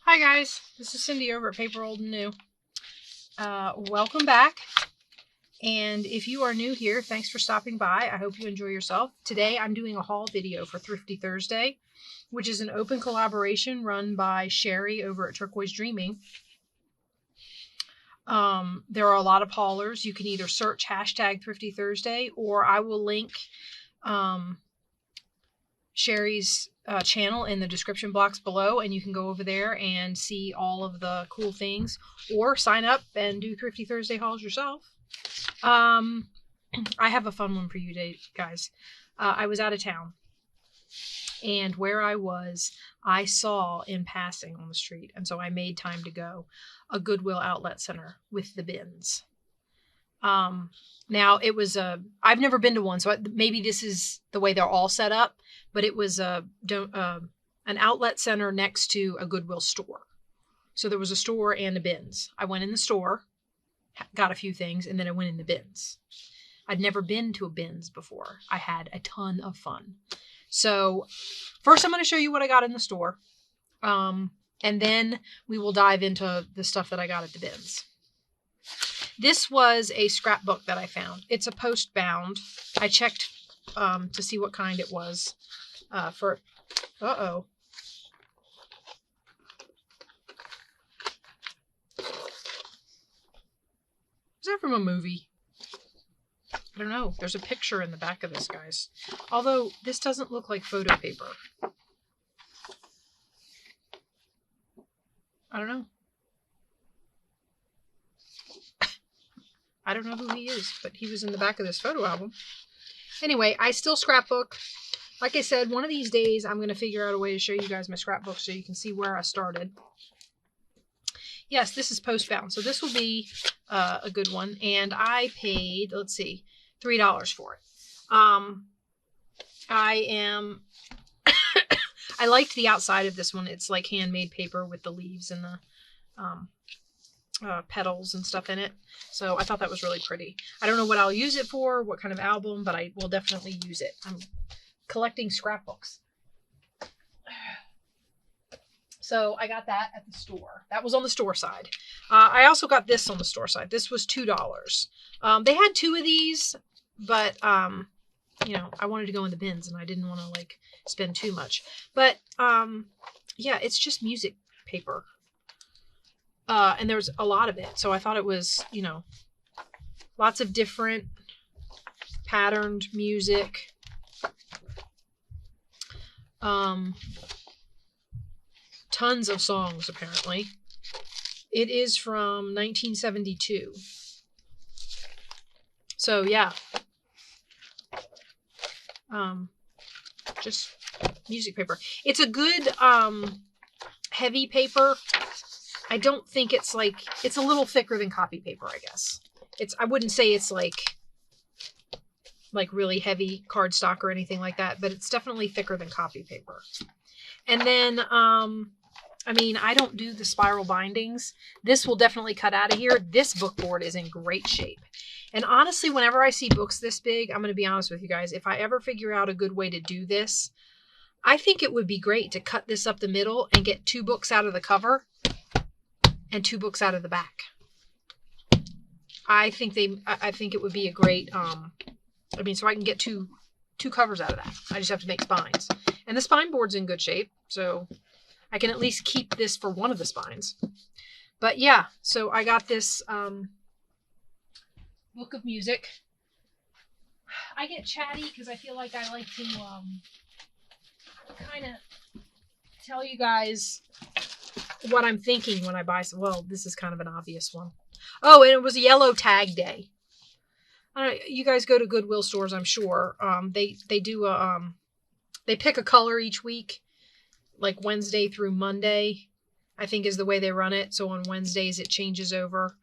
Hi guys, this is Cindy over at paper.old.new. Welcome back. And if you are new here, thanks for stopping by. I hope you enjoy yourself. Today I'm doing a haul video for Thrifty Thursday, which is an open collaboration run by Sheree over at Turquoise Dreaming. There are a lot of haulers. You can either search hashtag Thrifty Thursday, or I will link Sheree's channel in the description box below, and you can go over there and see all of the cool things, or sign up and do Thrifty Thursday hauls yourself. I have a fun one for you today, guys. I was out of town, and where I was, I saw in passing on the street, and so I made time to go, a Goodwill outlet center with the bins. Now it was I've never been to one, so maybe this is the way they're all set up, but it was an outlet center next to a Goodwill store. So there was a store and the bins. I went in the store, got a few things, and then I went in the bins. I'd never been to a bins before. I had a ton of fun. So first I'm going to show you what I got in the store. And then we will dive into the stuff that I got at the bins. This was a scrapbook that I found. It's a post bound. I checked to see what kind it was. Uh-oh. Is that from a movie? I don't know. There's a picture in the back of this, guys. Although this doesn't look like photo paper. I don't know. I don't know who he is, but he was in the back of this photo album. Anyway, I still scrapbook. Like I said, one of these days I'm going to figure out a way to show you guys my scrapbook so you can see where I started. Yes, this is post-bound, so this will be a good one. And I paid, let's see, $3 for it. I liked the outside of this one. It's like handmade paper with the leaves and the petals and stuff in it. So I thought that was really pretty. I don't know what I'll use it for, what kind of album, but I will definitely use it. I'm collecting scrapbooks. So I got that at the store. That was on the store side. I also got this on the store side. This was $2. They had two of these, but you know, I wanted to go in the bins and I didn't want to like spend too much. But yeah, it's just music paper. And there's a lot of it. So I thought it was, you know, lots of different patterned music. Tons of songs, apparently. It is from 1972. So, yeah. Just music paper. It's a good, heavy paper. I don't think it's like, it's a little thicker than copy paper, I guess. I wouldn't say it's like really heavy cardstock or anything like that, but it's definitely thicker than copy paper. And then, I mean, I don't do the spiral bindings. This will definitely cut out of here. This book board is in great shape. And honestly, whenever I see books this big, I'm going to be honest with you guys, if I ever figure out a good way to do this, I think it would be great to cut this up the middle and get 2 books out of the cover and 2 books out of the back. I think it would be a great, I mean, so I can get two covers out of that. I just have to make spines. And the spine board's in good shape, so I can at least keep this for one of the spines. But yeah, so I got this book of music. I get chatty because I feel like I like to kind of tell you guys what I'm thinking when I buy some. Well, this is kind of an obvious one. Oh, and it was a yellow tag day. I don't know, you guys go to Goodwill stores, I'm sure. They do they pick a color each week, like Wednesday through Monday, I think is the way they run it. So on Wednesdays it changes over.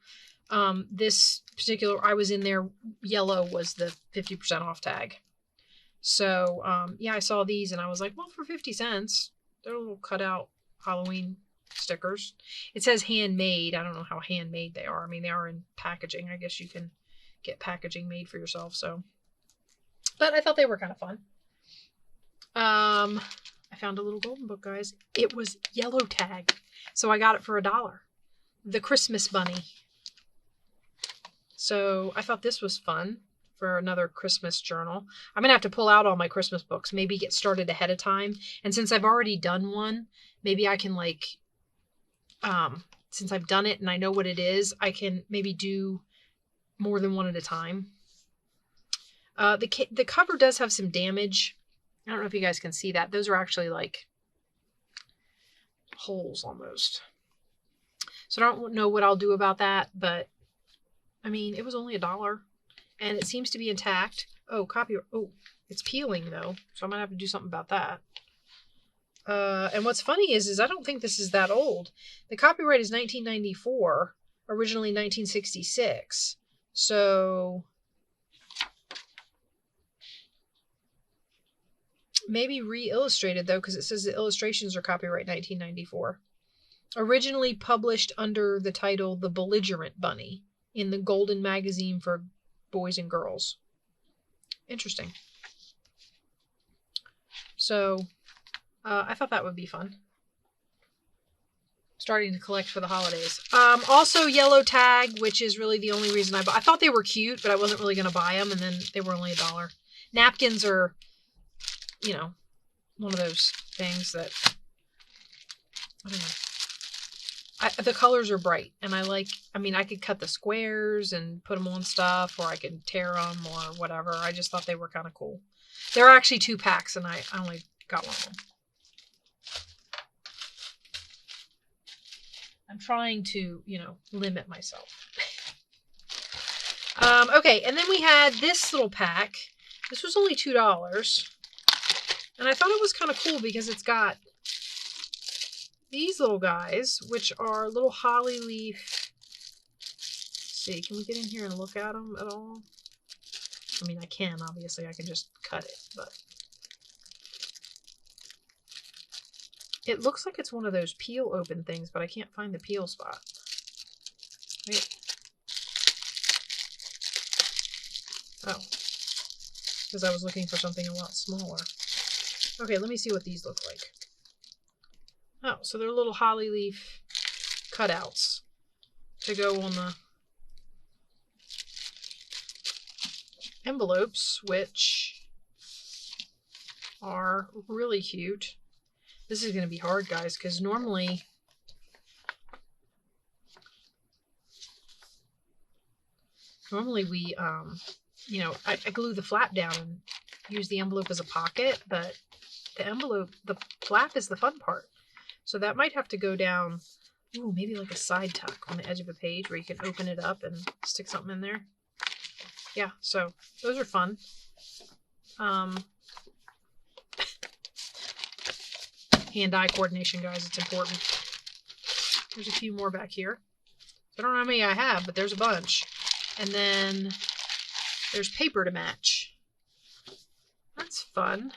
This particular, I was in there, yellow was the 50% off tag. So yeah, I saw these and I was like, well, for 50 cents, they're little cutout Halloween stickers. It says handmade. I don't know how handmade they are. I mean, they are in packaging. I guess you can get packaging made for yourself. So, but I thought they were kind of fun. I found a little golden book, guys. It was yellow tag. So I got it for $1. The Christmas bunny. So I thought this was fun for another Christmas journal. I'm going to have to pull out all my Christmas books, maybe get started ahead of time. And since I've already done one, maybe I can like, since I've done it and I know what it is, I can maybe do more than one at a time. The cover does have some damage. I don't know if you guys can see that. Those are actually like holes almost. So I don't know what I'll do about that, but I mean, it was only $1 and it seems to be intact. Oh, copyright. Oh, it's peeling though. So I'm gonna have to do something about that. And what's funny is I don't think this is that old. The copyright is 1994, originally 1966. So maybe re-illustrated though, because it says the illustrations are copyright 1994. Originally published under the title The Belligerent Bunny in the Golden Magazine for Boys and Girls. Interesting. So I thought that would be fun. Starting to collect for the holidays. Also yellow tag, which is really the only reason I thought they were cute, but I wasn't really going to buy them, and then they were only $1. Napkins are, you know, one of those things that, I don't know. The colors are bright, and I mean, I could cut the squares and put them on stuff, or I could tear them or whatever. I just thought they were kind of cool. There are actually 2 packs, and I only got one of them. I'm trying to, you know, limit myself. Okay, and then we had this little pack. This was only $2. And I thought it was kind of cool because it's got these little guys, which are little holly leaf. Let's see, can we get in here and look at them at all? I mean, I can, obviously. I can just cut it, but it looks like it's one of those peel open things, but I can't find the peel spot. Wait. Oh. Because I was looking for something a lot smaller. Okay, let me see what these look like. Oh, so they're little holly leaf cutouts to go on the envelopes, which are really cute. This is going to be hard, guys, because normally we, you know, I glue the flap down and use the envelope as a pocket, but the flap is the fun part. So that might have to go down, ooh, maybe like a side tuck on the edge of a page where you can open it up and stick something in there. Yeah, so those are fun. Hand-eye coordination, guys, it's important. There's a few more back here. I don't know how many I have, but there's a bunch. And then there's paper to match. That's fun.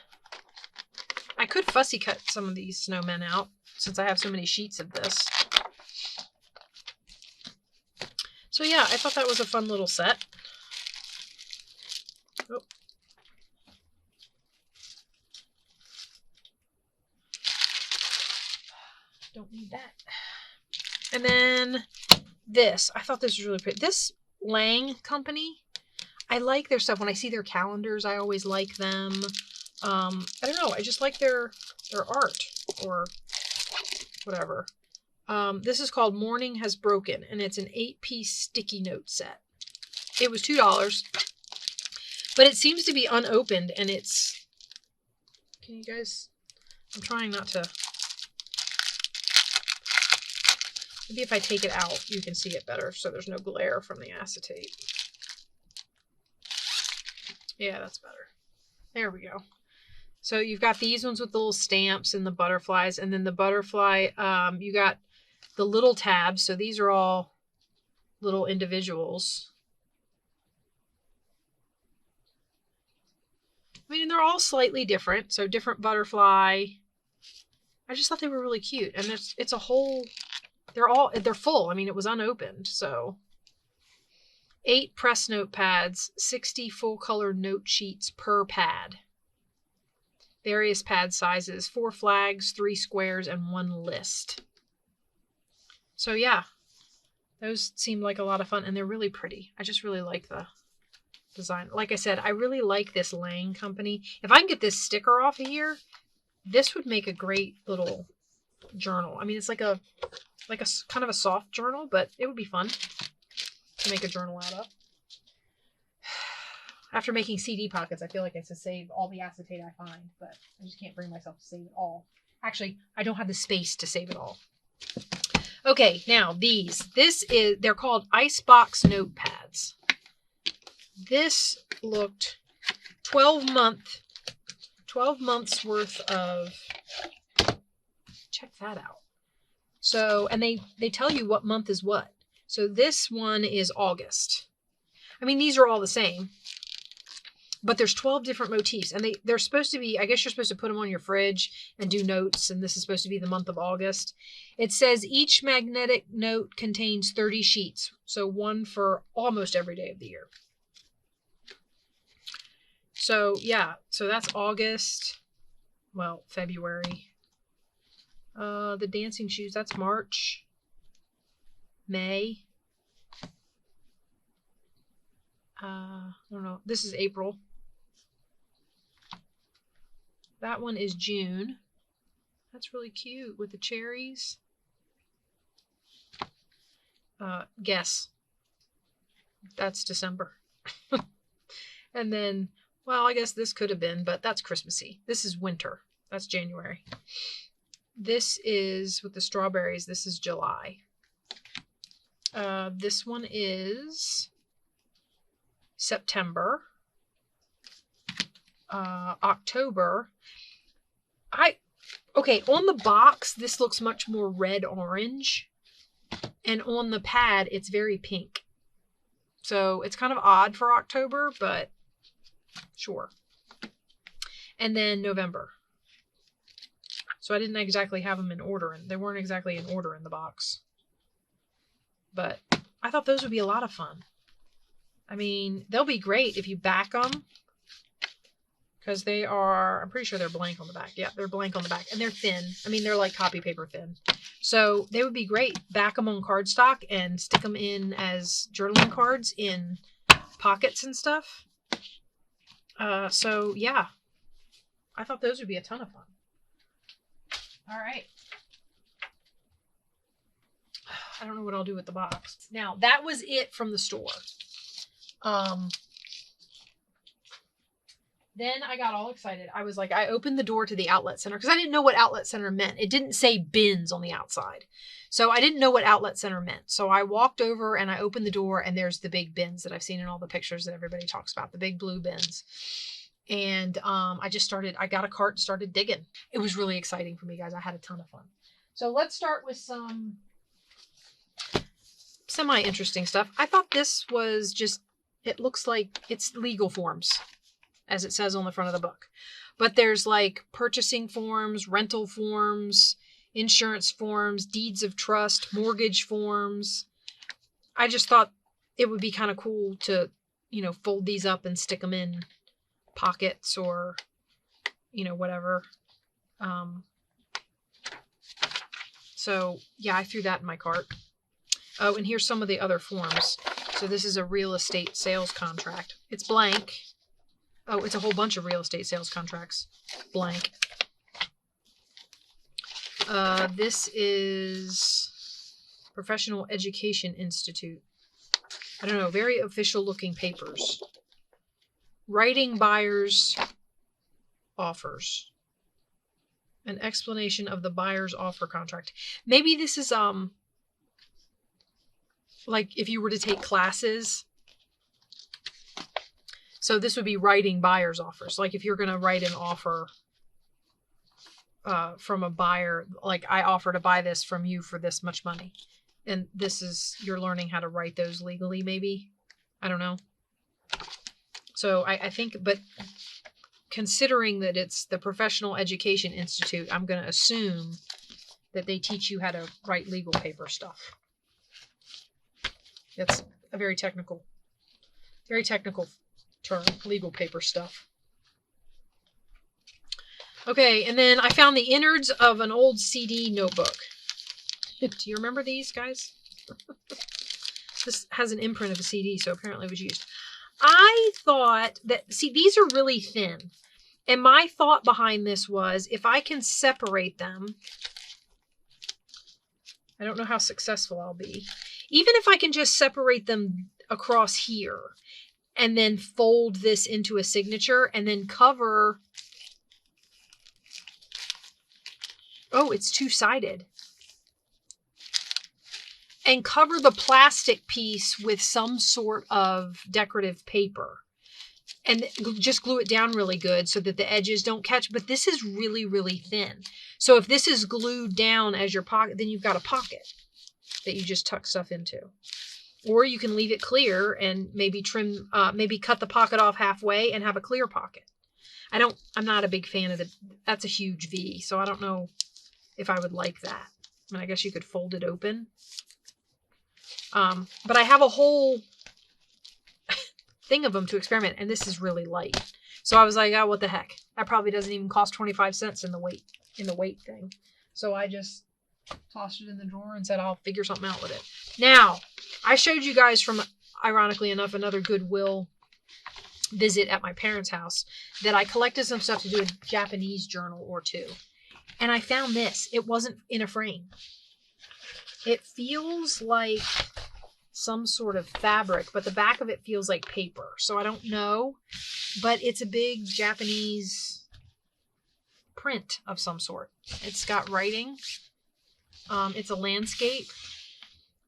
I could fussy cut some of these snowmen out since I have so many sheets of this. So yeah, I thought that was a fun little set. Oh. Don't need that. And then this. I thought this was really pretty. This Lang company, I like their stuff. When I see their calendars, I always like them. I don't know. I just like their art or whatever. This is called Morning Has Broken, and it's an 8-piece sticky note set. It was $2, but it seems to be unopened, and it's... Can you guys... I'm trying not to... Maybe if I take it out, you can see it better, so there's no glare from the acetate. Yeah, that's better. There we go. So you've got these ones with the little stamps and the butterflies, and then the butterfly, you got the little tabs. So these are all little individuals. I mean, they're all slightly different. So different butterfly. I just thought they were really cute. And it's a whole, they're full. I mean, it was unopened. So 8 press note pads, 60 full color note sheets per pad. various pad sizes, 4 flags, 3 squares, and 1 list. So yeah, those seem like a lot of fun, and they're really pretty. I just really like the design. Like I said, I really like this Lang company. If I can get this sticker off of here, this would make a great little journal. I mean, it's like a kind of a soft journal, but it would be fun to make a journal out of. After making CD pockets, I feel like I have to save all the acetate I find, but I just can't bring myself to save it all. Actually, I don't have the space to save it all. Okay, now they're called Icebox notepads. This looked 12 months worth of, check that out. So, and they tell you what month is what. So this one is August. I mean, these are all the same, but there's 12 different motifs, and they're supposed to be, I guess you're supposed to put them on your fridge and do notes, and this is supposed to be the month of August. It says each magnetic note contains 30 sheets, so one for almost every day of the year. So yeah, so that's August, well, February. The dancing shoes, that's March, May. I don't know. This is April. That one is June. That's really cute with the cherries. Guess. That's December. And then, well, I guess this could have been, but that's Christmassy. This is winter. That's January. This is with the strawberries. This is July. This one is September. October. Okay, on the box, this looks much more red-orange. And on the pad, it's very pink. So it's kind of odd for October, but sure. And then November. So I didn't exactly have them in order, and they weren't exactly in order in the box. But I thought those would be a lot of fun. I mean, they'll be great if you back them. Because they are, I'm pretty sure they're blank on the back. Yeah, they're blank on the back. And they're thin. I mean, they're like copy paper thin. So they would be great. Back them on cardstock and stick them in as journaling cards in pockets and stuff. So yeah, I thought those would be a ton of fun. All right. I don't know what I'll do with the box. Now, that was it from the store. Then I got all excited. I was like, I opened the door to the outlet center because I didn't know what outlet center meant. It didn't say bins on the outside. So I didn't know what outlet center meant. So I walked over and I opened the door, and there's the big bins that I've seen in all the pictures that everybody talks about, the big blue bins. And I got a cart and started digging. It was really exciting for me, guys. I had a ton of fun. So let's start with some semi-interesting stuff. I thought this was just, it looks like it's legal forms, as it says on the front of the book. But there's like purchasing forms, rental forms, insurance forms, deeds of trust, mortgage forms. I just thought it would be kind of cool to, fold these up and stick them in pockets or, whatever. So yeah, I threw that in my cart. Oh, and here's some of the other forms. So this is a real estate sales contract. It's blank. Oh, it's a whole bunch of real estate sales contracts. Blank. This is Professional Education Institute. I don't know, very official looking papers. Writing buyers' offers. An explanation of the buyer's offer contract. Maybe this is, like if you were to take classes. So this would be writing buyer's offers. Like if you're going to write an offer from a buyer, like I offer to buy this from you for this much money. And this is, you're learning how to write those legally, maybe. I don't know. So I think, but considering that it's the Professional Education Institute, I'm going to assume that they teach you how to write legal paper stuff. That's a very technical term, legal paper stuff. Okay, and then I found the innards of an old CD notebook. Do you remember these, guys? This has an imprint of a CD, so apparently it was used. I thought that, see, these are really thin. And my thought behind this was, if I can separate them, I don't know how successful I'll be. Even if I can just separate them across here and then fold this into a signature and then cover. Oh, it's two-sided. And cover the plastic piece with some sort of decorative paper. And just glue it down really good so that the edges don't catch. But this is really, really thin. So if this is glued down as your pocket, then you've got a pocket that you just tuck stuff into. Or you can leave it clear and maybe trim, maybe cut the pocket off halfway and have a clear pocket. I'm not a big fan of that's a huge V. So I don't know if I would like that. I mean, I guess you could fold it open. But I have a whole thing of them to experiment, and this is really light. So I was like, oh, what the heck? That probably doesn't even cost 25 cents in the weight thing. So I just tossed it in the drawer and said, I'll figure something out with it. Now, I showed you guys from, ironically enough, another Goodwill visit at my parents' house that I collected some stuff to do a Japanese journal or two. And I found this. It wasn't in a frame. It feels like some sort of fabric, but the back of it feels like paper. So I don't know, but it's a big Japanese print of some sort. It's got writing. It's a landscape.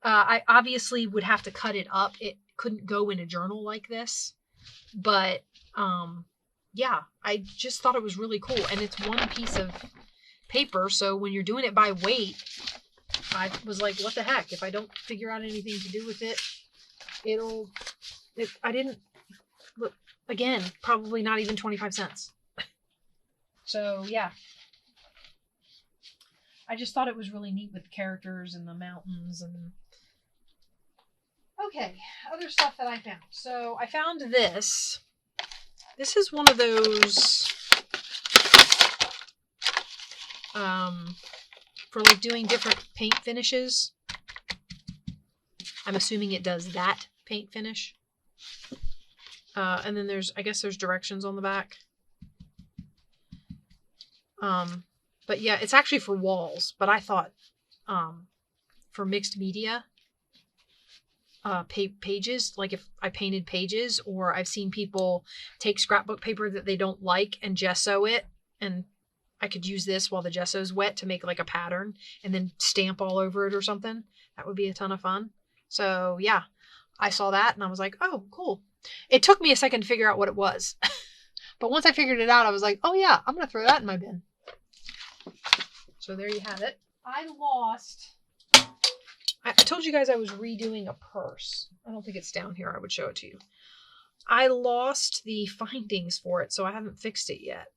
I obviously would have to cut it up. It couldn't go in a journal like this, but yeah, I just thought it was really cool. And it's one piece of paper. So when you're doing it by weight, I was like, what the heck? If I don't figure out anything to do with it, I didn't, look, again, probably not even 25 cents. So, yeah. I just thought it was really neat with the characters and the mountains and... Okay, other stuff that I found. So, I found this. This is one of those... for like doing different paint finishes. I'm assuming it does that paint finish. And then I guess there's directions on the back. But yeah, it's actually for walls, but I thought, for mixed media, pages, like if I painted pages, or I've seen people take scrapbook paper that they don't like and gesso it, and I could use this while the gesso's wet to make like a pattern and then stamp all over it or something. That would be a ton of fun. So yeah, I saw that and I was like, oh, cool. It took me a second to figure out what it was. But once I figured it out, I was like, oh yeah, I'm going to throw that in my bin. So there you have it. I told you guys I was redoing a purse. I don't think it's down here. I would show it to you. I lost the findings for it, so I haven't fixed it yet.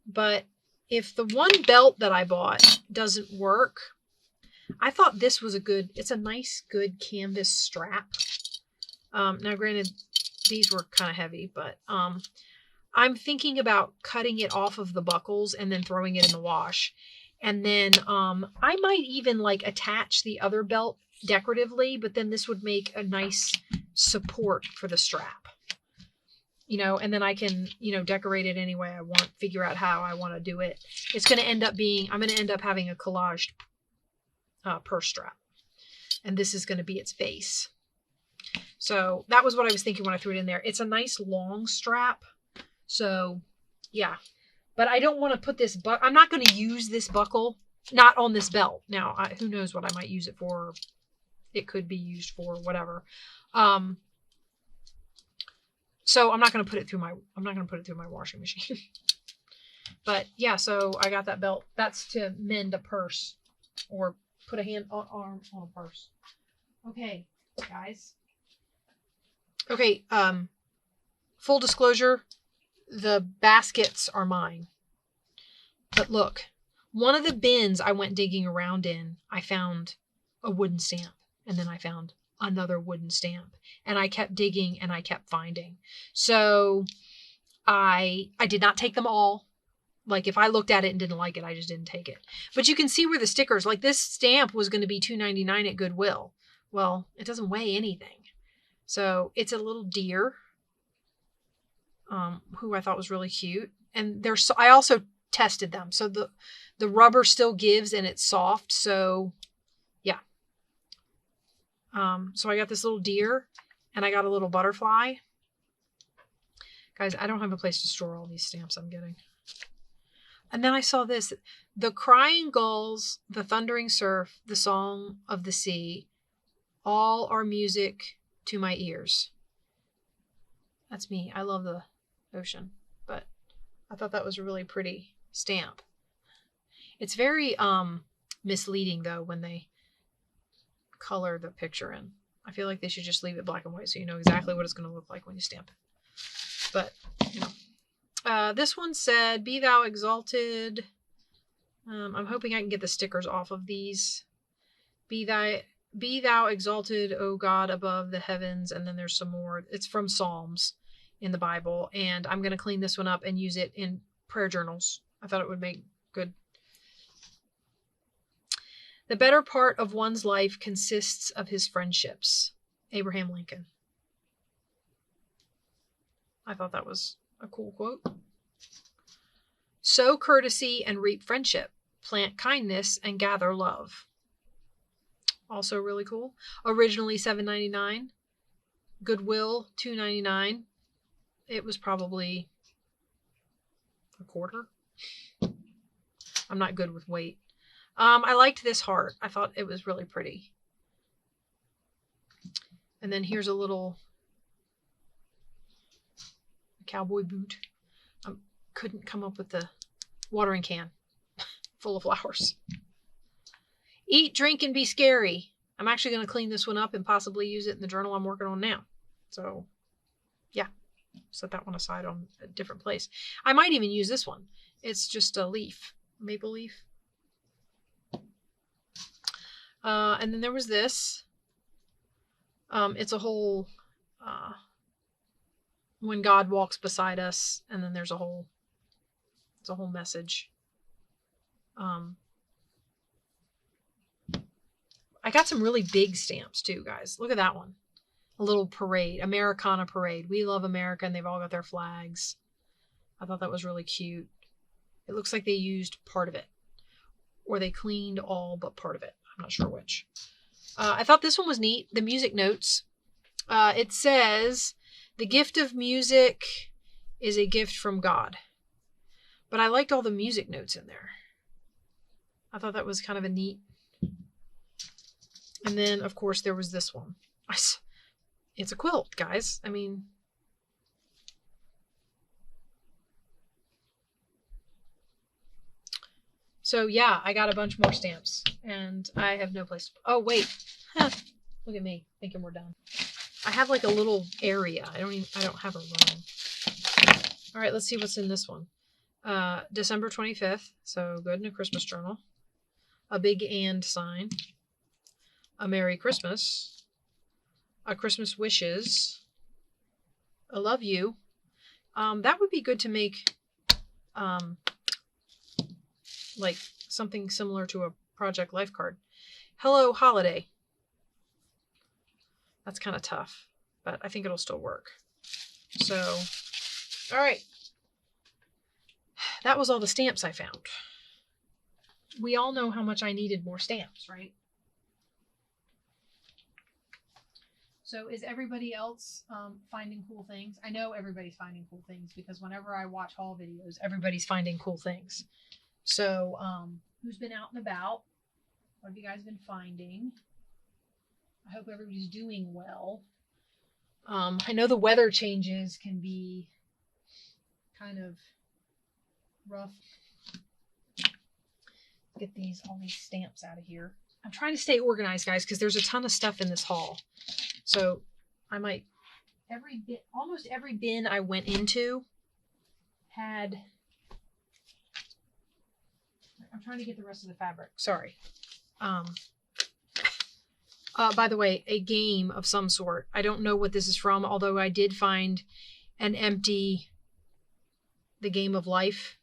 But if the one belt that I bought doesn't work, I thought this was it's a nice, good canvas strap. Now granted, these were kind of heavy, but I'm thinking about cutting it off of the buckles and then throwing it in the wash. And then I might even like attach the other belt decoratively, but then this would make a nice support for the strap. You know, and then I can, decorate it any way I want, figure out how I want to do it. It's going to end up I'm going to end up having a collaged purse strap. And this is going to be its base. So that was what I was thinking when I threw it in there. It's a nice long strap. So, yeah. But I don't want to put this, I'm not going to use this buckle, not on this belt. Now, who knows what I might use it for. It could be used for whatever. So I'm not going to put it through my washing machine. But yeah, so I got that belt. That's to mend a purse or put a arm on a purse. Okay, guys. Okay, full disclosure, the baskets are mine. But look, one of the bins I went digging around in, I found a wooden stamp, and then I found another wooden stamp, and I kept digging and I kept finding. So I did not take them all. Like if I looked at it and didn't like it, I just didn't take it. But you can see where the stickers, like this stamp was going to be $2.99 at Goodwill. Well, it doesn't weigh anything. So it's a little deer, who I thought was really cute. And I also tested them. So the rubber still gives and it's soft. So yeah. So I got this little deer and I got a little butterfly. Guys, I don't have a place to store all these stamps I'm getting. And then I saw this, the crying gulls, the thundering surf, the song of the sea, all are music to my ears. That's me. I love the ocean, but I thought that was a really pretty stamp. It's very misleading though when they color the picture in. I feel like they should just leave it black and white so you know exactly what it's going to look like when you stamp it. But, you know. This one said, be thou exalted. I'm hoping I can get the stickers off of these. Be thou exalted, O God, above the heavens. And then there's some more. It's from Psalms in the Bible. And I'm going to clean this one up and use it in prayer journals. I thought it would make good. The better part of one's life consists of his friendships. Abraham Lincoln. I thought that was a cool quote. Sow courtesy and reap friendship. Plant kindness and gather love. Also really cool. Originally $7.99. Goodwill $2.99. It was probably a quarter. I'm not good with weight. I liked this heart. I thought it was really pretty. And then here's a little cowboy boot. I couldn't come up with the watering can full of flowers. Eat, drink, and be scary. I'm actually going to clean this one up and possibly use it in the journal I'm working on now. So, yeah. Set that one aside on a different place. I might even use this one. It's just a leaf. Maple leaf. And then there was this. It's a whole... when God walks beside us, and then there's a whole message. I got some really big stamps too, guys. Look at that one. A little parade, Americana parade. We love America, and they've all got their flags. I thought that was really cute. It looks like they used part of it, or they cleaned all but part of it. I'm not sure which. I thought this one was neat. The music notes. It says, the gift of music is a gift from God. But I liked all the music notes in there. I thought that was kind of a neat. And then, of course, there was this one. It's a quilt, guys. I mean, so yeah, I got a bunch more stamps, and I have no place. Oh wait, look at me thinking we're done. I have like a little area. I don't have a room. All right, let's see what's in this one. December 25th. So good in a Christmas journal. A big and sign. A Merry Christmas. A Christmas wishes. A love you. That would be good to make like something similar to a Project Life card. Hello, holiday. That's kind of tough, but I think it'll still work. So, all right. That was all the stamps I found. We all know how much I needed more stamps, right? So is everybody else finding cool things? I know everybody's finding cool things because whenever I watch haul videos, everybody's finding cool things. So who's been out and about? What have you guys been finding? I hope everybody's doing well. I know the weather changes can be kind of rough. Get all these stamps out of here. I'm trying to stay organized, guys, because there's a ton of stuff in this haul. So I might, almost every bin I went into had, I'm trying to get the rest of the fabric. Sorry. By the way, a game of some sort. I don't know what this is from, although I did find an empty, the Game of Life.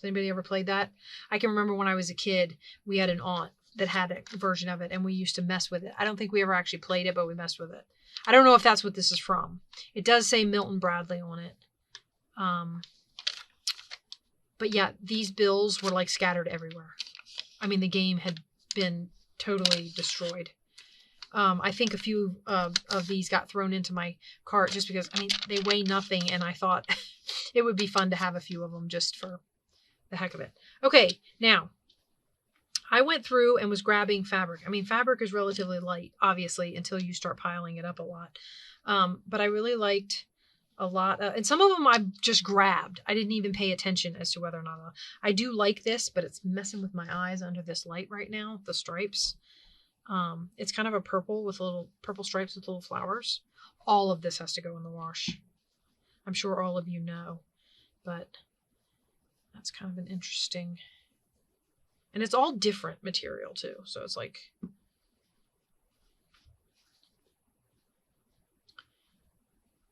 Has anybody ever played that? I can remember when I was a kid, we had an aunt that had a version of it, and we used to mess with it. I don't think we ever actually played it, but we messed with it. I don't know if that's what this is from. It does say Milton Bradley on it. But yeah, these bills were like scattered everywhere. I mean, the game had been totally destroyed. I think a few of these got thrown into my cart just because, I mean, they weigh nothing, and I thought it would be fun to have a few of them just for the heck of it. Okay, now, I went through and was grabbing fabric. I mean, fabric is relatively light, obviously, until you start piling it up a lot. But I really liked a lot. And some of them I just grabbed. I didn't even pay attention as to whether or not I do like this, but it's messing with my eyes under this light right now, the stripes. It's kind of a purple with little purple stripes with little flowers. All of this has to go in the wash. I'm sure all of you know, but that's kind of an interesting, and it's all different material too. So it's like,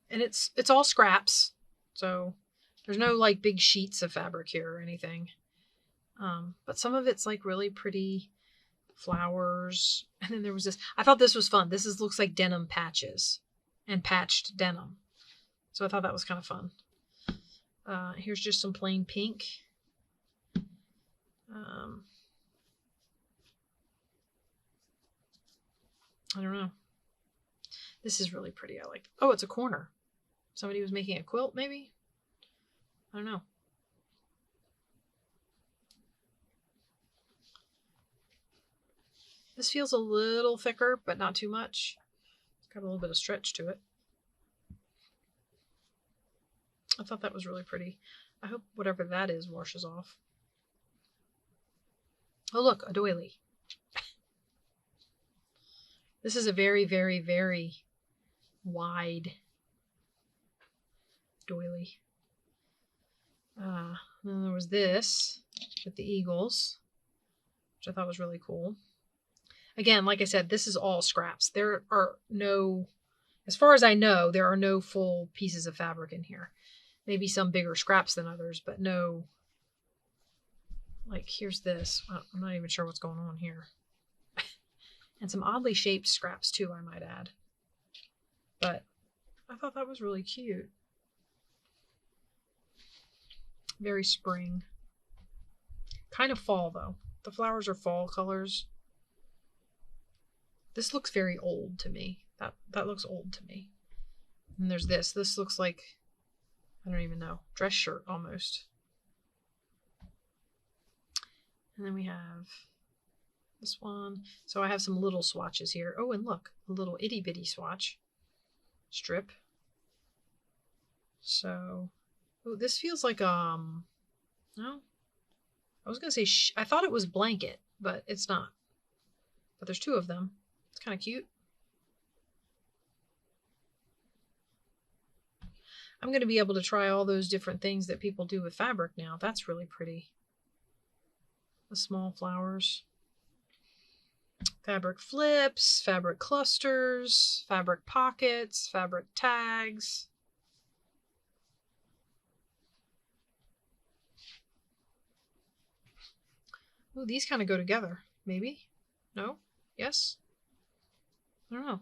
and it's all scraps. So there's no like big sheets of fabric here or anything. But some of it's like really pretty flowers. And then there was this, I thought this was fun. This looks like denim patches and patched denim. So I thought that was kind of fun. Here's just some plain pink. I don't know. This is really pretty. I like, oh, it's a corner. Somebody was making a quilt, maybe? I don't know. This feels a little thicker, but not too much. It's got a little bit of stretch to it. I thought that was really pretty. I hope whatever that is washes off. Oh, look, a doily. This is a very, very, very wide doily. Then there was this with the eagles, which I thought was really cool. Again, like I said, this is all scraps. There are no, as far as I know, there are no full pieces of fabric in here. Maybe some bigger scraps than others, but no, like here's this. I'm not even sure what's going on here. And some oddly shaped scraps too, I might add. But I thought that was really cute. Very spring. Kind of fall though. The flowers are fall colors. This looks very old to me. That looks old to me. And there's this. This looks like, I don't even know, dress shirt almost. And then we have this one. So I have some little swatches here. Oh, and look, a little itty bitty swatch strip. So, oh, this feels like, no, I was going to say, I thought it was blanket, but it's not. But there's two of them. It's kind of cute. I'm going to be able to try all those different things that people do with fabric now. That's really pretty. The small flowers. Fabric flips, fabric clusters, fabric pockets, fabric tags. Oh, these kind of go together. Maybe? No? Yes? I don't know.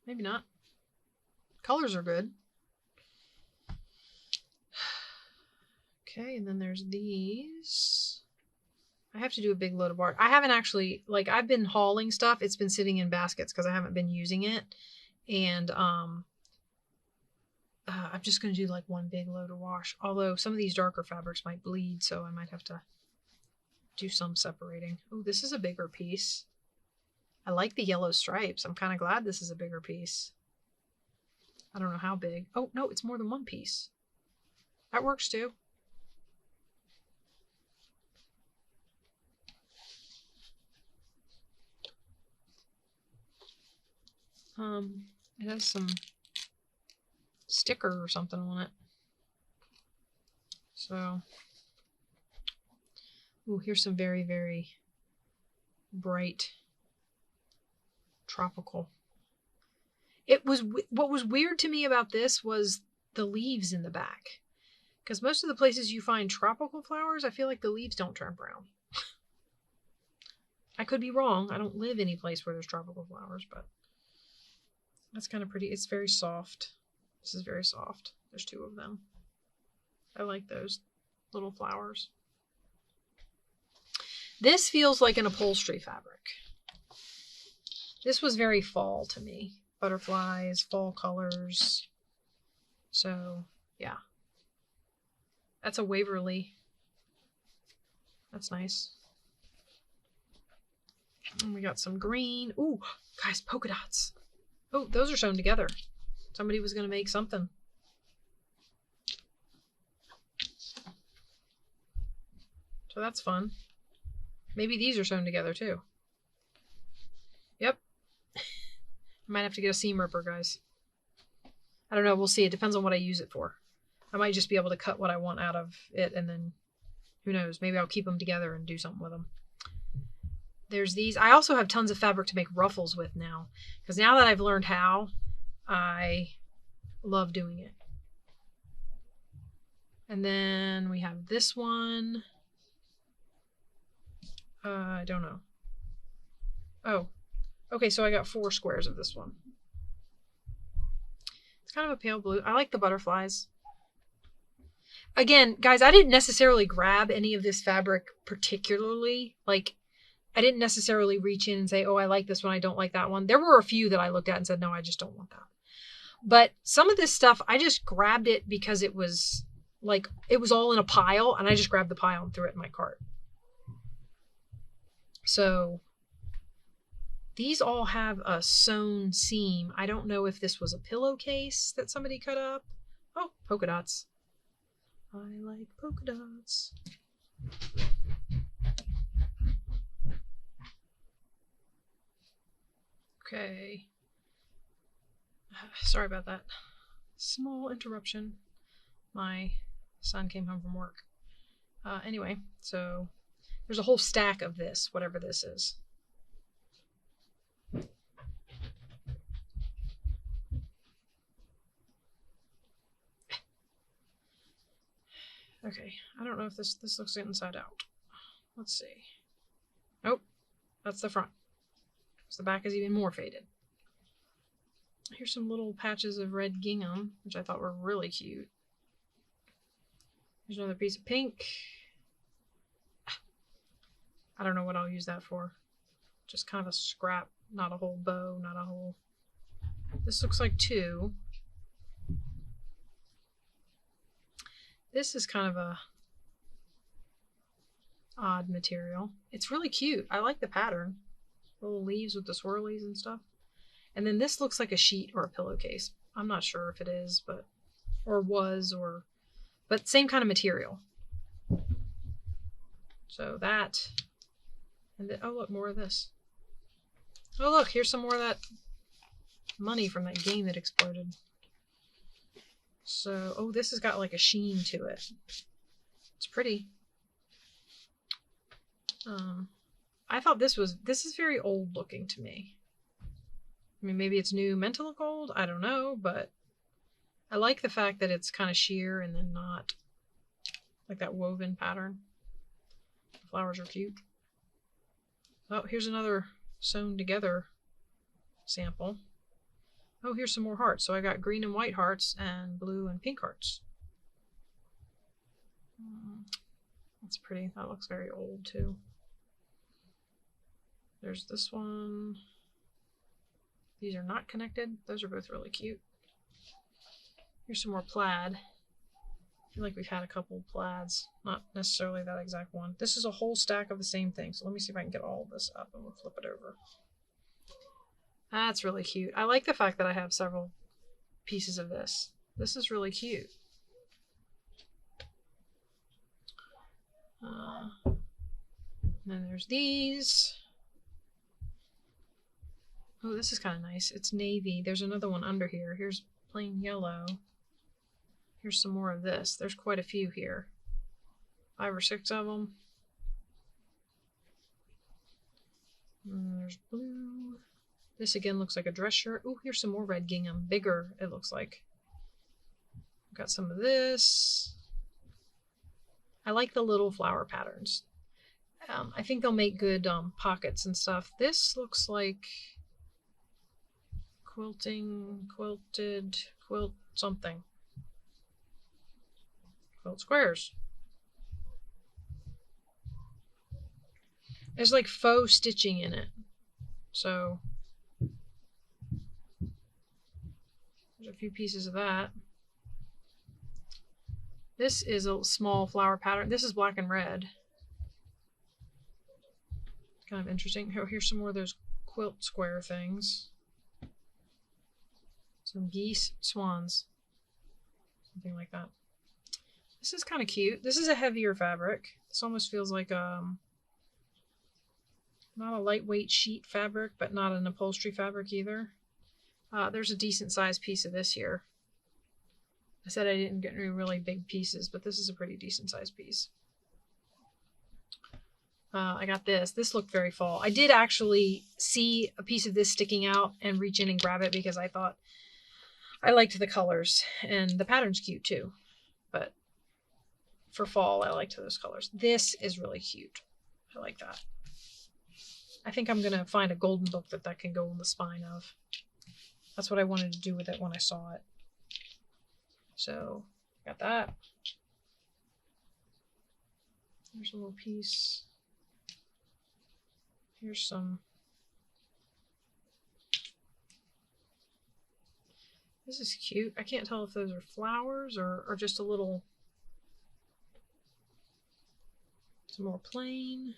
Maybe not. Colors are good. Okay, and then there's these. I have to do a big load of art. I haven't actually, like, I've been hauling stuff. It's been sitting in baskets because I haven't been using it. And I'm just going to do like one big load of wash. Although some of these darker fabrics might bleed, so I might have to do some separating. Oh, this is a bigger piece. I like the yellow stripes. I'm kind of glad this is a bigger piece. I don't know how big. Oh, no, it's more than one piece. That works too. It has some sticker or something on it. So, ooh, here's some very, very bright tropical. It was, what was weird to me about this was the leaves in the back. Because most of the places you find tropical flowers, I feel like the leaves don't turn brown. I could be wrong. I don't live any place where there's tropical flowers, but that's kind of pretty. It's very soft. This is very soft. There's 2 of them. I like those little flowers. This feels like an upholstery fabric. This was very fall to me. Butterflies, fall colors. So, yeah. That's a Waverly. That's nice. And we got some green. Ooh, guys, polka dots. Oh, those are sewn together. Somebody was going to make something. So that's fun. Maybe these are sewn together too. Yep. I might have to get a seam ripper, guys. I don't know. We'll see. It depends on what I use it for. I might just be able to cut what I want out of it, and then who knows? Maybe I'll keep them together and do something with them. There's these. I also have tons of fabric to make ruffles with now, because now that I've learned how, I love doing it. And then we have this one. I don't know. Oh, okay, so I got 4 squares of this one. It's kind of a pale blue. I like the butterflies. Again, guys, I didn't necessarily grab any of this fabric particularly. Like, I didn't necessarily reach in and say, oh, I like this one, I don't like that one. There were a few that I looked at and said, no, I just don't want that. But some of this stuff, I just grabbed it because it was like, it was all in a pile, and I just grabbed the pile and threw it in my cart. So these all have a sewn seam. I don't know if this was a pillowcase that somebody cut up. Oh, polka dots. I like polka dots. Okay. Sorry about that. Small interruption. My son came home from work. Anyway, so there's a whole stack of this, whatever this is. Okay, I don't know if this looks inside out. Let's see. Oh, that's the front. So the back is even more faded. Here's some little patches of red gingham, which I thought were really cute. Here's another piece of pink. I don't know what I'll use that for. Just kind of a scrap, not a whole bow, not a whole... This looks like 2. This is kind of a odd material. It's really cute. I like the pattern. Little leaves with the swirlies and stuff. And then this looks like a sheet or a pillowcase. I'm not sure if it is, but... Or was, or... But same kind of material. So that... And then, oh, look, more of this. Oh, look, here's some more of that money from that game that exploded. So, oh, this has got like a sheen to it. It's pretty. I thought this is very old looking to me. I mean, maybe it's new meant to look old. I don't know, but I like the fact that it's kind of sheer and then not like that woven pattern. The flowers are cute. Oh, here's another sewn together sample. Oh, here's some more hearts. So I got green and white hearts and blue and pink hearts. That's pretty. That looks very old too. There's this one. These are not connected. Those are both really cute. Here's some more plaid. I feel like we've had a couple plaids. Not necessarily that exact one. This is a whole stack of the same thing. So let me see if I can get all of this up and we'll flip it over. That's really cute. I like the fact that I have several pieces of this. This is really cute. Then there's these. Oh, this is kind of nice. It's navy. There's another one under here. Here's plain yellow. Here's some more of this. There's quite a few here. 5 or 6 of them. And there's blue. This again looks like a dress shirt. Oh, here's some more red gingham. Bigger, it looks like. Got some of this. I like the little flower patterns. I think they'll make good pockets and stuff. This looks like quilting, quilted, quilt something. Quilt squares. There's like faux stitching in it. So there's a few pieces of that. This is a small flower pattern. This is black and red. Kind of interesting. Oh, here's some more of those quilt square things. Some geese, swans, something like that. This is kind of cute. This is a heavier fabric. This almost feels like not a lightweight sheet fabric, but not an upholstery fabric either. There's a decent sized piece of this here. I said I didn't get any really big pieces, but this is a pretty decent sized piece. I got this. This looked very fall. I did actually see a piece of this sticking out and reach in and grab it because I thought I liked the colors, and the pattern's cute too. But for fall, I liked those colors. This is really cute. I like that. I think I'm going to find a golden book that can go on the spine of. That's what I wanted to do with it when I saw it. So, got that. There's a little piece. Here's some. This is cute. I can't tell if those are flowers or just a little. Some more plain.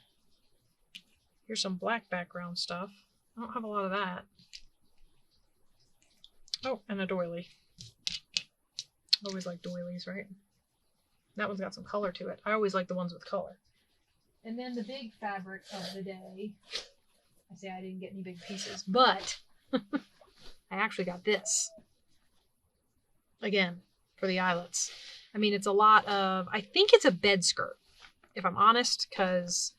Here's some black background stuff. I don't have a lot of that. Oh, and a doily. I always like doilies, right? That one's got some color to it. I always like the ones with color. And then the big fabric of the day. I say I didn't get any big pieces, but I actually got this. Again, for the eyelets. I mean, it's a lot of, I think it's a bed skirt, if I'm honest, because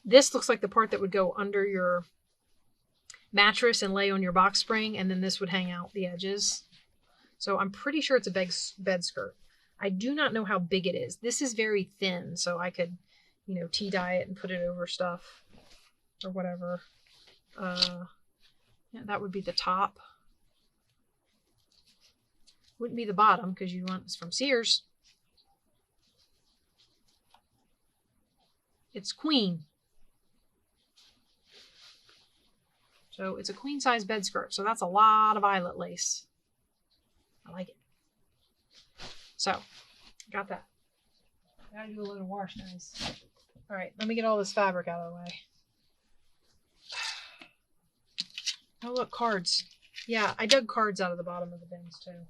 this looks like the part that would go under your mattress and lay on your box spring, and then this would hang out the edges. So I'm pretty sure it's a bed skirt. I do not know how big it is. This is very thin, so I could, tea dye it and put it over stuff or whatever. Yeah, that would be the top. Wouldn't be the bottom because you want this from Sears. It's queen. So it's a queen size bed skirt. So that's a lot of eyelet lace. I like it. So, got that. Gotta do a little wash, guys. All right, let me get all this fabric out of the way. Oh, look, cards. Yeah, I dug cards out of the bottom of the bins, too.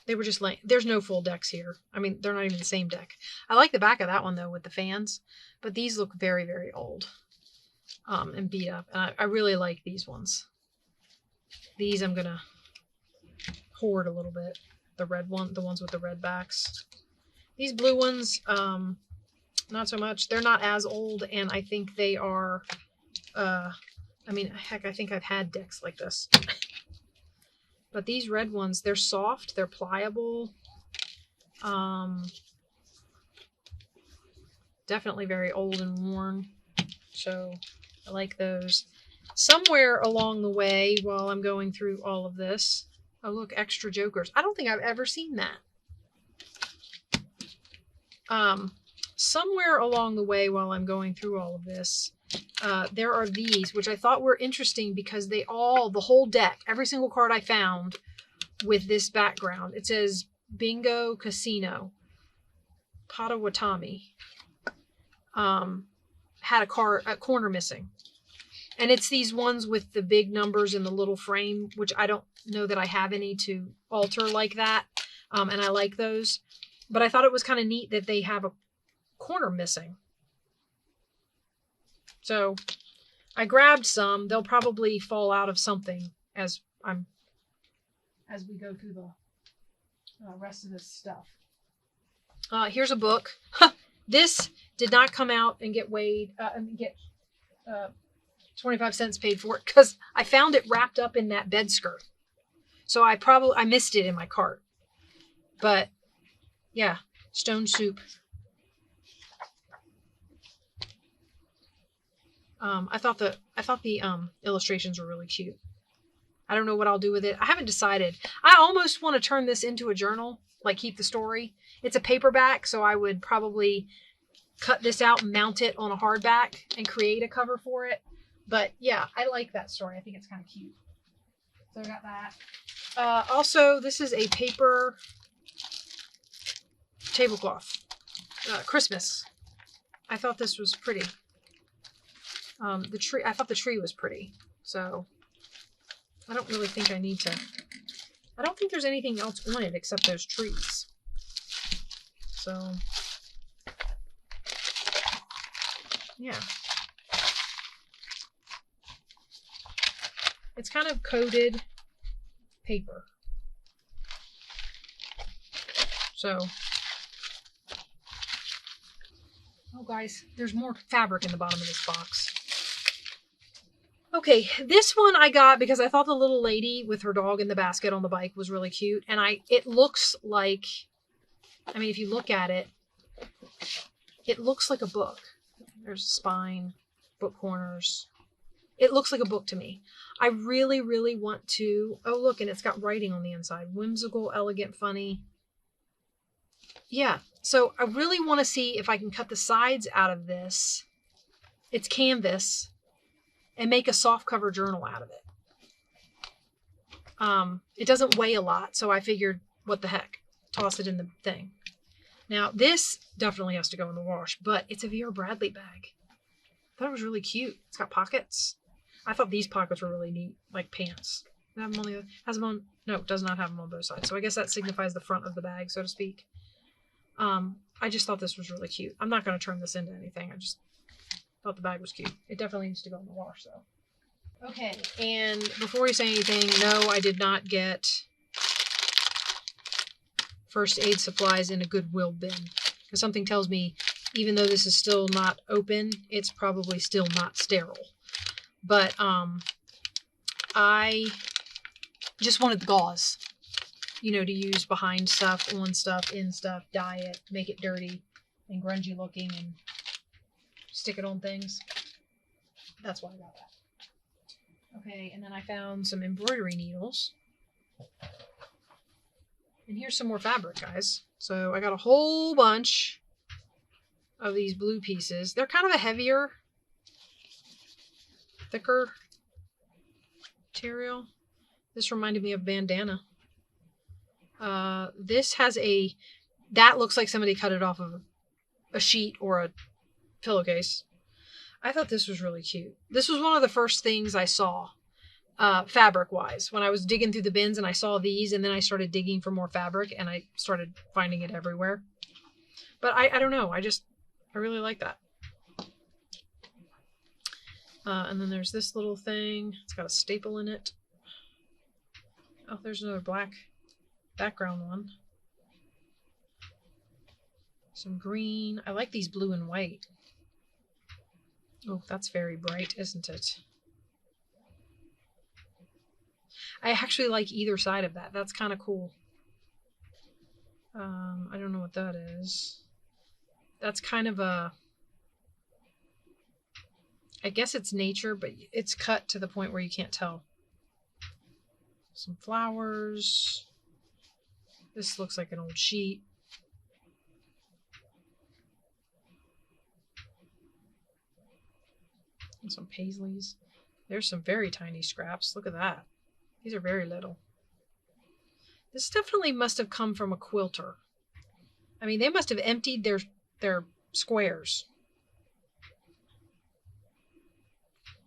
They were just laying. There's no full decks here. I mean, they're not even the same deck. I like the back of that one, though, with the fans. But these look very, very old and beat up. And I really like these ones. These I'm going to hoard a little bit. The red one, the ones with the red backs. These blue ones, not so much. They're not as old, and I think they are, I mean, heck, I think I've had decks like this. But these red ones, they're soft, they're pliable. Definitely very old and worn. So I like those. Somewhere along the way, while I'm going through all of this, oh, look, extra jokers. I don't think I've ever seen that. Somewhere along the way while I'm going through all of this, there are these, which I thought were interesting because the whole deck, every single card I found with this background, it says Bingo Casino, Potawatomi, had a corner missing. And it's these ones with the big numbers in the little frame, which I don't know that I have any to alter like that. And I like those. But I thought it was kind of neat that they have a corner missing. So I grabbed some. They'll probably fall out of something as we go through the rest of this stuff. Here's a book. This did not come out and get weighed, 25 cents paid for it because I found it wrapped up in that bed skirt. So I missed it in my cart. But yeah, Stone Soup. I thought the illustrations were really cute. I don't know what I'll do with it. I haven't decided. I almost want to turn this into a journal, like keep the story. It's a paperback, so I would probably cut this out and mount it on a hardback and create a cover for it. But yeah, I like that story. I think it's kind of cute. So I got that. Also, this is a paper tablecloth. Christmas. I thought this was pretty. The tree. I thought the tree was pretty. So I don't really think I need to. I don't think there's anything else on it except those trees. So yeah. It's kind of coated paper. So, oh guys, there's more fabric in the bottom of this box. Okay, this one I got because I thought the little lady with her dog in the basket on the bike was really cute. And it looks like, I mean, if you look at it, it looks like a book. There's a spine, book corners. It looks like a book to me. I really, really want to, oh look, and it's got writing on the inside. Whimsical, elegant, funny. Yeah, so I really want to see if I can cut the sides out of this. It's canvas. And make a soft cover journal out of it. It doesn't weigh a lot, so I figured, what the heck, toss it in the thing. Now, this definitely has to go in the wash, but it's a Vera Bradley bag. I thought it was really cute. It's got pockets. I thought these pockets were really neat, like pants. Have them on the, has them on, no, it does not have them on both sides. So I guess that signifies the front of the bag, so to speak. I just thought this was really cute. I'm not going to turn this into anything. I just thought the bag was cute. It definitely needs to go in the wash, though. Okay, and before you say anything, no, I did not get first aid supplies in a Goodwill bin. Because something tells me, even though this is still not open, it's probably still not sterile. But I just wanted the gauze, you know, to use behind stuff, on stuff, in stuff, dye it, make it dirty and grungy looking, and stick it on things. That's why I got that. Okay, and then I found some embroidery needles. And here's some more fabric, guys. So I got a whole bunch of these blue pieces. They're kind of a heavier, thicker material. This reminded me of bandana. This has that looks like somebody cut it off of a sheet or a pillowcase. I thought this was really cute. This was one of the first things I saw, fabric-wise, when I was digging through the bins and I saw these, and then I started digging for more fabric and I started finding it everywhere. But I don't know. I really like that. And then there's this little thing. It's got a staple in it. Oh, there's another black background one. Some green. I like these blue and white. Oh, that's very bright, isn't it? I actually like either side of that. That's kind of cool. I don't know what that is. That's kind of a... I guess it's nature, but it's cut to the point where you can't tell. Some flowers. This looks like an old sheet. And some paisleys. There's some very tiny scraps. Look at that. These are very little. This definitely must have come from a quilter. I mean, they must have emptied their squares.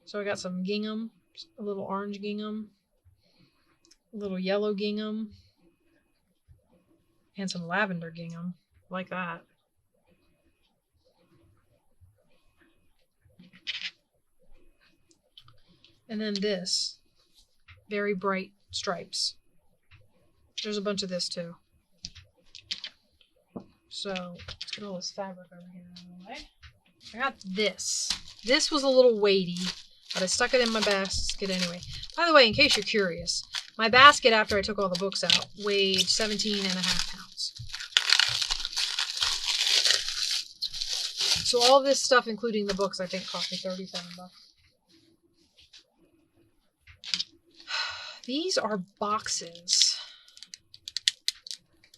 So I got some gingham, a little orange gingham, a little yellow gingham, and some lavender gingham, like that. And then this, very bright stripes. There's a bunch of this too. So let's get all this fabric over here out of the way. I got this. This was a little weighty, but I stuck it in my basket anyway. By the way, in case you're curious, my basket after I took all the books out weighed 17.5 pounds. So all this stuff, including the books, I think cost me $37. These are boxes.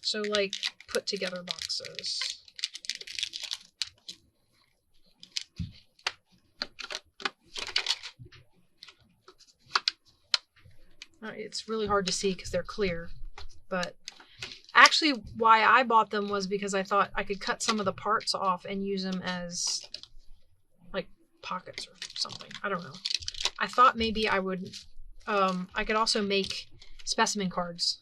So like put together boxes. It's really hard to see because they're clear, but actually why I bought them was because I thought I could cut some of the parts off and use them as like pockets or something. I don't know. I thought maybe I would, I could also make specimen cards.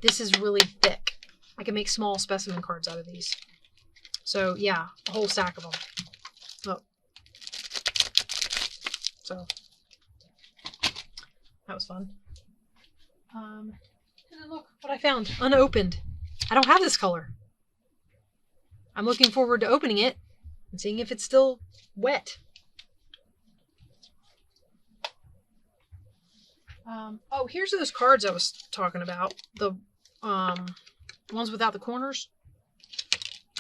This is really thick. I can make small specimen cards out of these. So yeah, a whole stack of them. Oh. So that was fun. And then look what I found, unopened. I don't have this color. I'm looking forward to opening it and seeing if it's still wet. Oh, here's those cards I was talking about. The ones without the corners.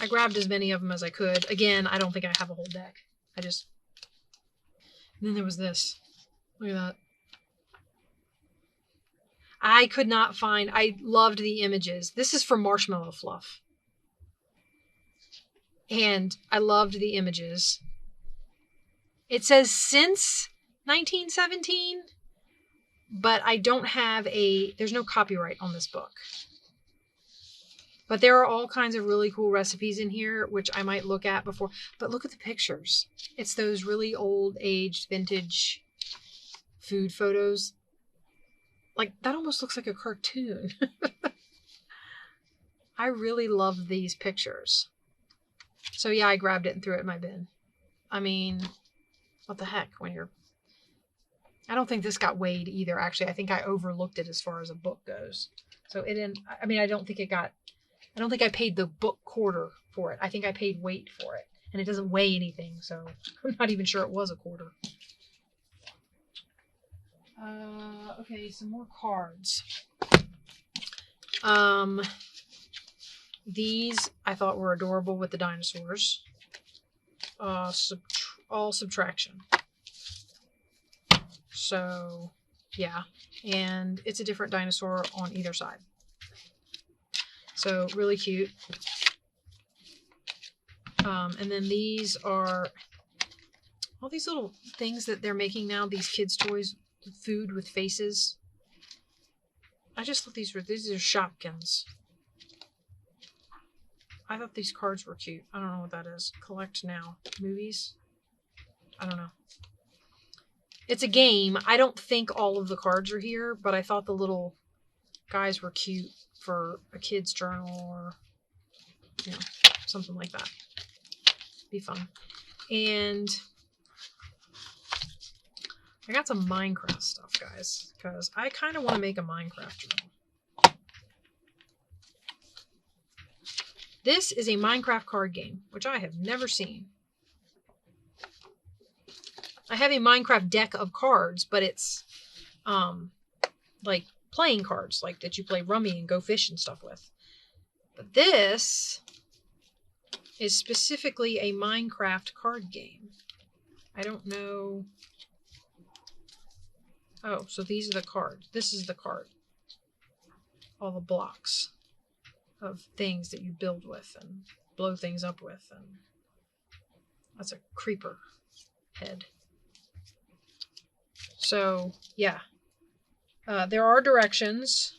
I grabbed as many of them as I could. Again, I don't think I have a whole deck. And then there was this. Look at that. I could not find, I loved the images. This is from Marshmallow Fluff. And I loved the images. It says since 1917, but I don't have there's no copyright on this book. But there are all kinds of really cool recipes in here, which I might look at before. But look at the pictures. It's those really old, aged, vintage food photos. Like, that almost looks like a cartoon. I really love these pictures. So yeah, I grabbed it and threw it in my bin. I mean, what the heck I don't think this got weighed either. Actually, I think I overlooked it as far as a book goes. So it didn't, I mean, I don't think I paid the book quarter for it. I think I paid weight for it. And it doesn't weigh anything, so I'm not even sure it was a quarter. Okay, some more cards. These I thought were adorable with the dinosaurs. All subtraction. So, yeah. And it's a different dinosaur on either side. So, really cute. And then these are all these little things that they're making now, these kids' toys. Food with faces. I just thought these are Shopkins. I thought these cards were cute. I don't know what that is. Collect now. Movies? I don't know. It's a game. I don't think all of the cards are here, but I thought the little guys were cute for a kid's journal or, you know, something like that. Be fun. And I got some Minecraft stuff, guys, because I kind of want to make a Minecraft journal. This is a Minecraft card game, which I have never seen. I have a Minecraft deck of cards, but it's like playing cards, like that you play rummy and go fish and stuff with. But this is specifically a Minecraft card game. I don't know. Oh, so these are the cards. This is the card. All the blocks of things that you build with and blow things up with. And that's a creeper head. So, yeah. There are directions.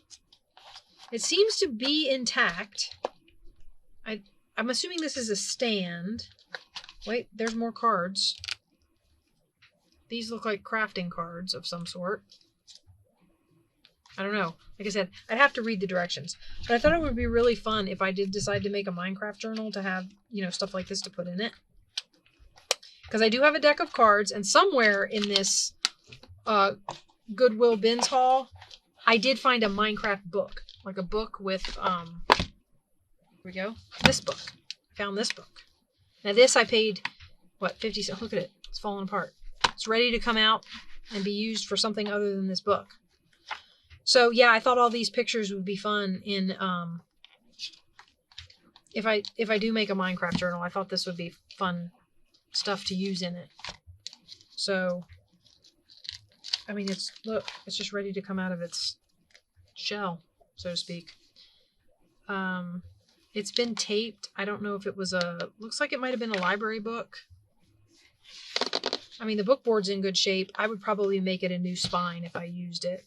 It seems to be intact. I'm assuming this is a stand. Wait, there's more cards. These look like crafting cards of some sort. I don't know. Like I said, I'd have to read the directions. But I thought it would be really fun if I did decide to make a Minecraft journal to have, you know, stuff like this to put in it. Because I do have a deck of cards, and somewhere in this Goodwill Bins haul, I did find a Minecraft book. Like a book with, here we go. This book. I found this book. Now this I paid, what, 50 cents? Look at it. It's falling apart. It's ready to come out and be used for something other than this book. So yeah, I thought all these pictures would be fun in if I do make a Minecraft journal. I thought this would be fun stuff to use in it. So, I mean, look, it's just ready to come out of its shell, so to speak. It's been taped. I don't know if it was looks like it might have been a library book. I mean, the book board's in good shape. I would probably make it a new spine if I used it.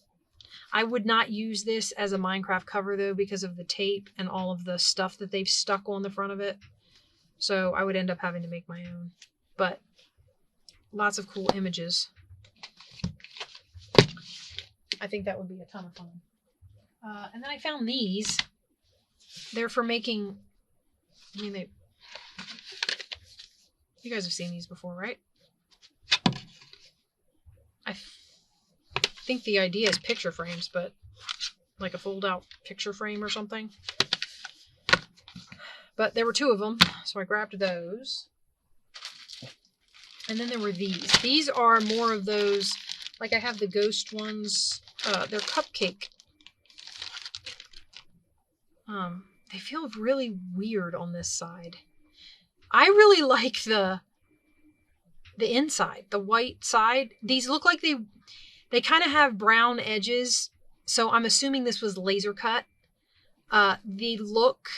I would not use this as a Minecraft cover, though, because of the tape and all of the stuff that they've stuck on the front of it. So I would end up having to make my own. But lots of cool images. I think that would be a ton of fun. And then I found these. They're for making... I mean, you guys have seen these before, right? I think the idea is picture frames, but like a fold-out picture frame or something. But there were 2 of them, so I grabbed those. And then there were these. These are more of those, like I have the ghost ones. They're cupcake. They feel really weird on this side. I really like the inside, the white side. These look like they kind of have brown edges, so I'm assuming this was laser cut. The look,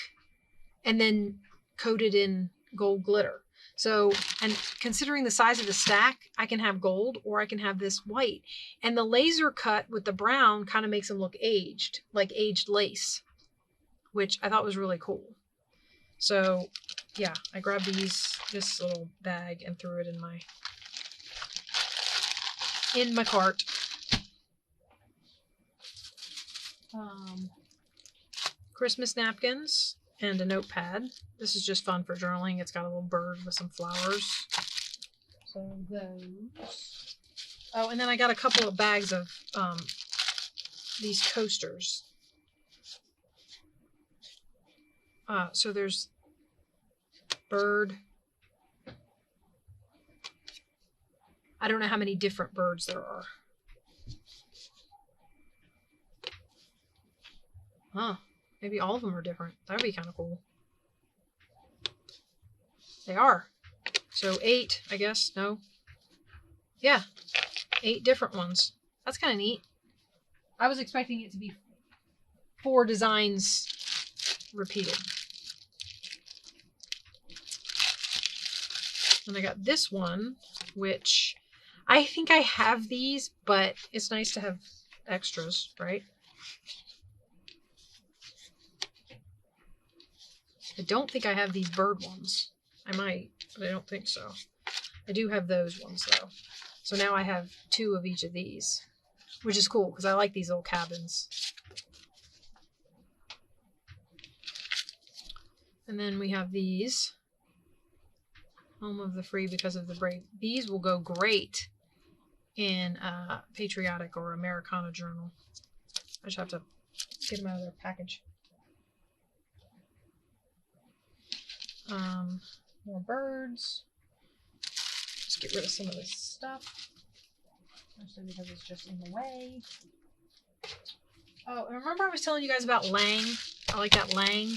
and then coated in gold glitter. So, and considering the size of the stack, I can have gold or I can have this white. And the laser cut with the brown kind of makes them look aged, like aged lace, which I thought was really cool. So, yeah, I grabbed this little bag and threw it in my cart. Christmas napkins and a notepad. This is just fun for journaling. It's got a little bird with some flowers. So those. Oh, and then I got a couple of bags of these coasters. So there's bird. I don't know how many different birds there are. Huh. Maybe all of them are different. That would be kind of cool. They are. So 8, I guess. No. Yeah. 8 different ones. That's kind of neat. I was expecting it to be 4 designs repeated. And I got this one, which I think I have these, but it's nice to have extras, right? I don't think I have these bird ones. I might, but I don't think so. I do have those ones, though. So now I have 2 of each of these, which is cool because I like these little cabins. And then we have these. Home of the free because of the brave. These will go great in a patriotic or Americana journal. I just have to get them out of their package. More birds. Just get rid of some of this stuff. Mostly because it's just in the way. Oh, and remember I was telling you guys about Lang? I like that Lang.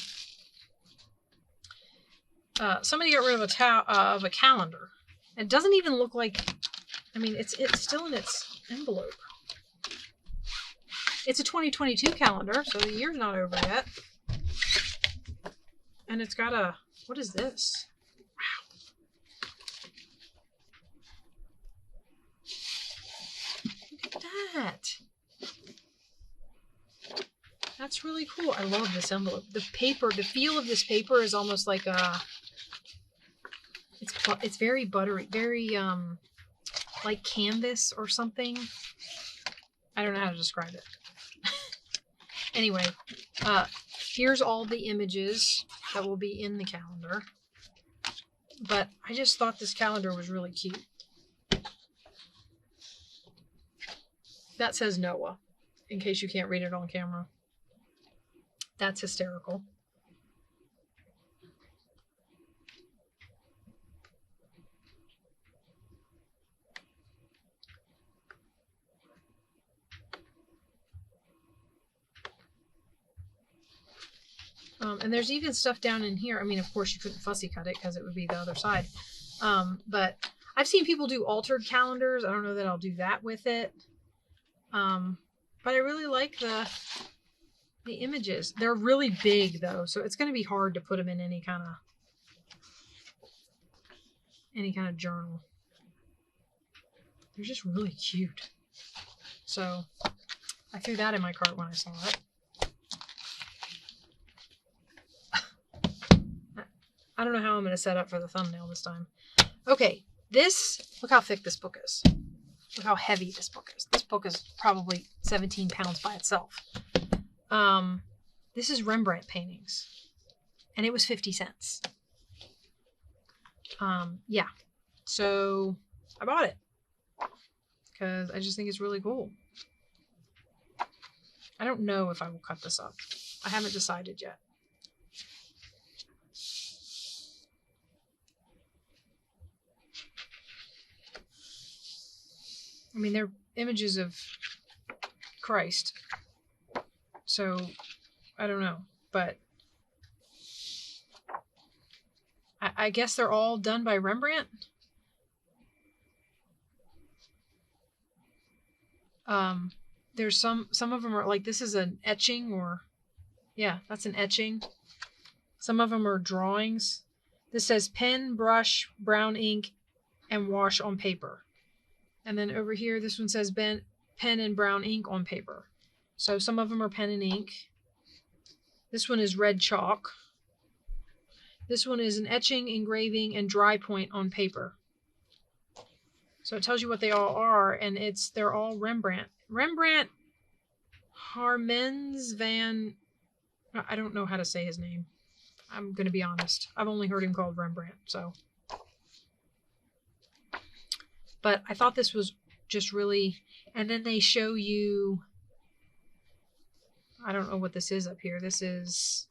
Somebody got rid of a calendar. It doesn't even look like, I mean, it's still in its envelope. It's a 2022 calendar, so the year's not over yet. And it's got a, what is this? Wow. Look at that. That's really cool. I love this envelope. The paper, the feel of this paper is almost like a, it's very buttery, very like canvas or something. I don't know how to describe it. Anyway, here's all the images that will be in the calendar. But I just thought this calendar was really cute. That says Noah, in case you can't read it on camera. That's hysterical. And there's even stuff down in here. I mean, of course, you couldn't fussy cut it because it would be the other side. But I've seen people do altered calendars. I don't know that I'll do that with it. But I really like the images. They're really big though, so it's going to be hard to put them in any kind of journal. They're just really cute. So I threw that in my cart when I saw it. I don't know how I'm going to set up for the thumbnail this time. Okay, look how thick this book is. Look how heavy this book is. This book is probably 17 pounds by itself. This is Rembrandt paintings. And it was 50 cents. Yeah. So I bought it. Because I just think it's really cool. I don't know if I will cut this up. I haven't decided yet. I mean, they're images of Christ. So, I don't know. But I guess they're all done by Rembrandt. There's some of them are like, this is an etching, or yeah, that's an etching. Some of them are drawings. This says pen, brush, brown ink, and wash on paper. And then over here, this one says pen and brown ink on paper. So some of them are pen and ink. This one is red chalk. This one is an etching, engraving, and dry point on paper. So it tells you what they all are, and they're all Rembrandt. Rembrandt Harmens van... I don't know how to say his name. I'm going to be honest. I've only heard him called Rembrandt, so... But I thought this was just really... And then they show you... I don't know what this is up here. This is...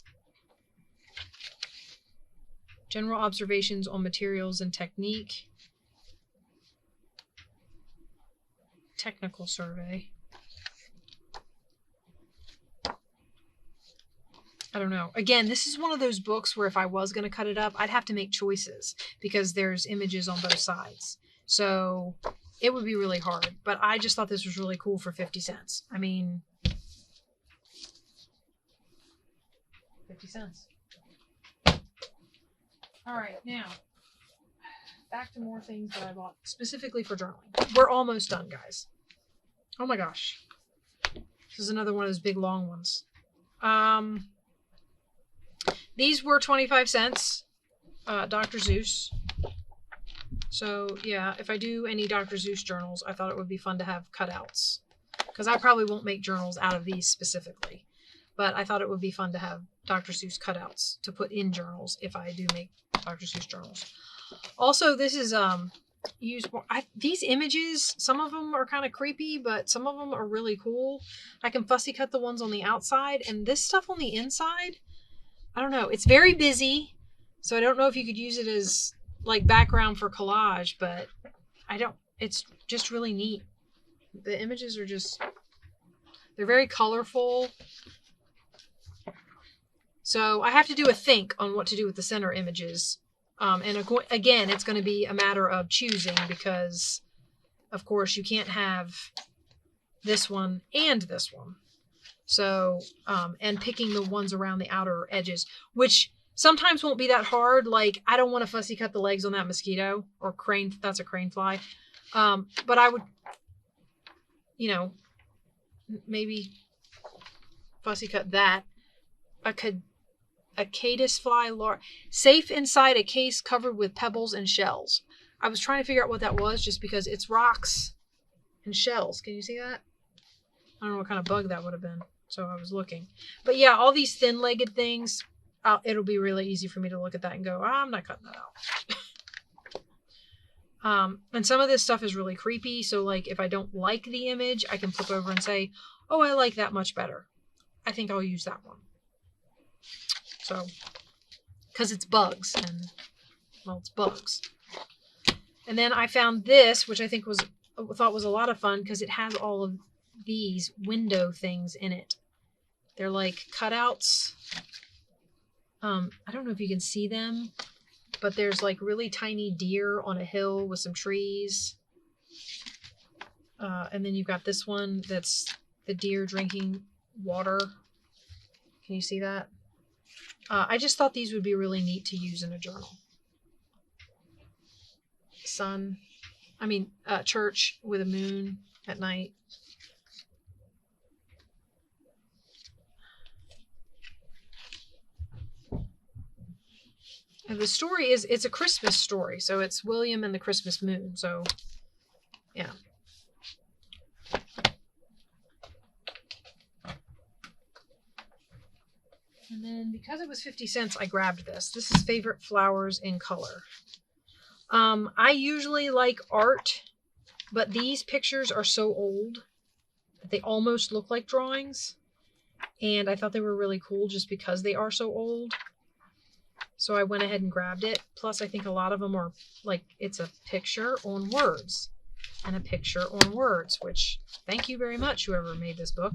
General observations on materials and technique. Technical survey. I don't know. Again, this is one of those books where if I was going to cut it up, I'd have to make choices because there's images on both sides. So it would be really hard. But I just thought this was really cool for 50 cents. I mean, 50 cents. All right, now back to more things that I bought specifically for journaling. We're almost done, guys. Oh my gosh. This is another one of those big long ones. These were 25 cents. Dr. Seuss. So yeah, if I do any Dr. Seuss journals, I thought it would be fun to have cutouts. Because I probably won't make journals out of these specifically. But I thought it would be fun to have Dr. Seuss cutouts to put in journals if I do make Dr. Seuss journals. Also, this is used. These images, some of them are kind of creepy, but some of them are really cool. I can fussy cut the ones on the outside, and this stuff on the inside, I don't know. It's very busy, so I don't know if you could use it as like background for collage, but it's just really neat. The images are they're very colorful. So I have to do a think on what to do with the center images. And again, it's going to be a matter of choosing because, of course, you can't have this one and this one. So, and picking the ones around the outer edges, which sometimes won't be that hard. Like, I don't want to fussy cut the legs on that mosquito or crane. That's a crane fly. But I would, maybe fussy cut that. A caddisfly safe inside a case covered with pebbles and shells. I was trying to figure out what that was just because it's rocks and shells. Can you see that? I don't know what kind of bug that would have been. So I was looking. But yeah, all these thin-legged things, it'll be really easy for me to look at that and go, I'm not cutting that out. And some of this stuff is really creepy. So like if I don't like the image, I can flip over and say, oh, I like that much better. I think I'll use that one. So, because it's bugs, and, well, it's bugs. And then I found this, which I thought was a lot of fun, because it has all of these window things in it. They're like cutouts. I don't know if you can see them, but there's like really tiny deer on a hill with some trees. And then you've got this one that's the deer drinking water. Can you see that? I just thought these would be really neat to use in a journal. Church with a moon at night. And the story it's a Christmas story, so it's William and the Christmas moon. So, yeah. And then because it was 50 cents, I grabbed this. This is Favorite Flowers in Color. I usually like art, but these pictures are so old that they almost look like drawings. And I thought they were really cool just because they are so old. So I went ahead and grabbed it. Plus, I think a lot of them are like, it's a picture on words and a picture on words, which thank you very much, whoever made this book.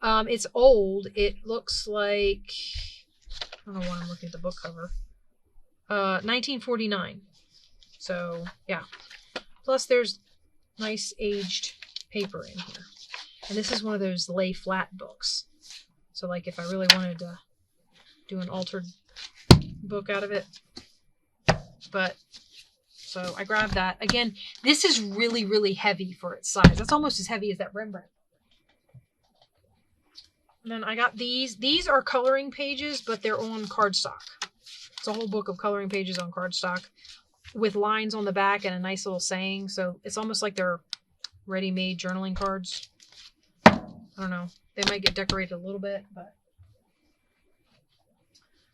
It's old. It looks like, I don't know why I'm looking at the book cover. 1949. So, yeah. Plus, there's nice aged paper in here. And this is one of those lay flat books. So, like, if I really wanted to do an altered book out of it. But, so I grabbed that. Again, this is really, really heavy for its size. That's almost as heavy as that Rembrandt. And then I got these. These are coloring pages, but they're on cardstock. It's a whole book of coloring pages on cardstock with lines on the back and a nice little saying. So it's almost like they're ready-made journaling cards. I don't know. They might get decorated a little bit, but...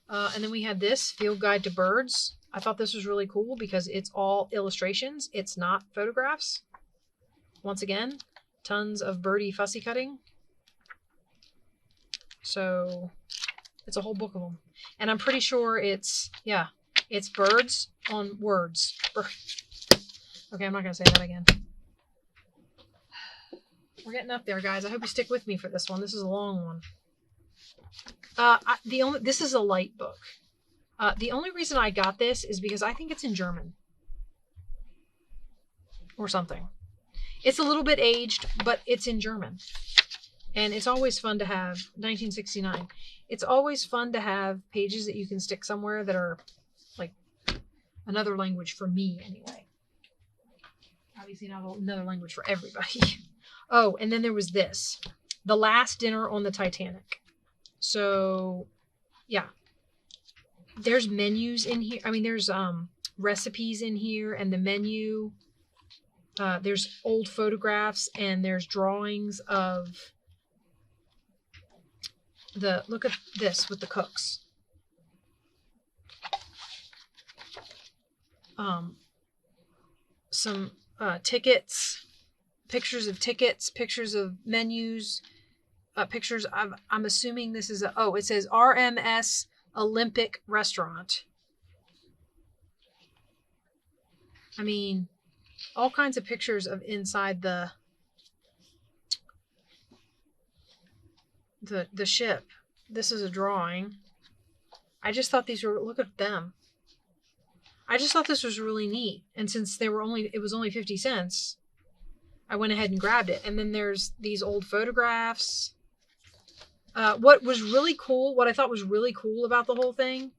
and then we had this, Field Guide to Birds. I thought this was really cool because it's all illustrations. It's not photographs. Once again, tons of birdie fussy cutting. So it's a whole book of them. And I'm pretty sure it's birds on words. Okay, I'm not going to say that again. We're getting up there, guys. I hope you stick with me for this one. This is a long one. This is a light book. The only reason I got this is because I think it's in German. Or something. It's a little bit aged, but it's in German. And it's always fun to have, 1969, it's always fun to have pages that you can stick somewhere that are like another language for me anyway. Obviously not another language for everybody. Oh, and then there was this, The Last Dinner on the Titanic. So, yeah. There's menus in here. I mean, there's recipes in here and the menu. There's old photographs and there's drawings of look at this with the cooks. Some tickets, pictures of tickets, pictures of menus, pictures of, I'm assuming this is it says RMS Olympic Restaurant. I mean, all kinds of pictures of inside the ship. This is a drawing. I just thought these were, look at them. I just thought this was really neat. And since it was only 50 cents, I went ahead and grabbed it. And then there's these old photographs. What I thought was really cool about the whole thing,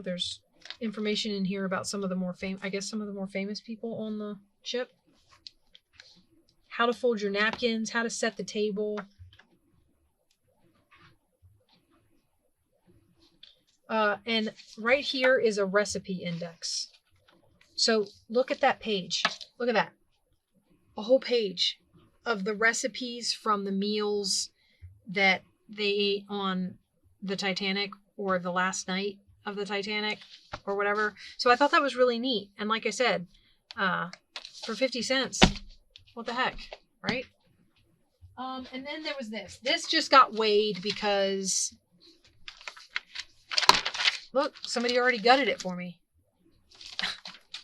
there's information in here about some of the more famous people on the ship. How to fold your napkins, how to set the table. And right here is a recipe index. So look at that page. Look at that. A whole page of the recipes from the meals that they ate on the Titanic or the last night of the Titanic or whatever. So I thought that was really neat. And like I said, for 50 cents, what the heck, right? And then there was this. This just got weighed because, look, somebody already gutted it for me.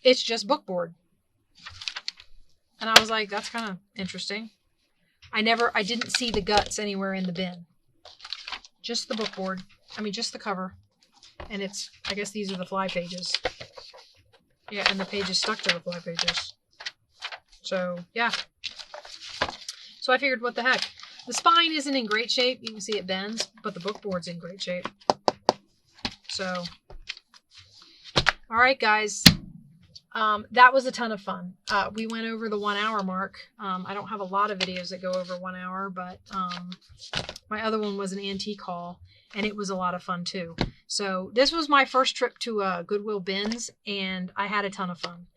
It's just bookboard. And I was like, that's kind of interesting. I didn't see the guts anywhere in the bin. just the book board. I mean, just the cover. And it's, I guess these are the fly pages. Yeah, and the pages stuck to the fly pages. So, yeah. So I figured, what the heck. The spine isn't in great shape. You can see it bends, but the book board's in great shape. So, all right, guys. That was a ton of fun. We went over the 1 hour mark. I don't have a lot of videos that go over 1 hour, but my other one was an antique haul, and it was a lot of fun too. So this was my first trip to Goodwill Bins, and I had a ton of fun.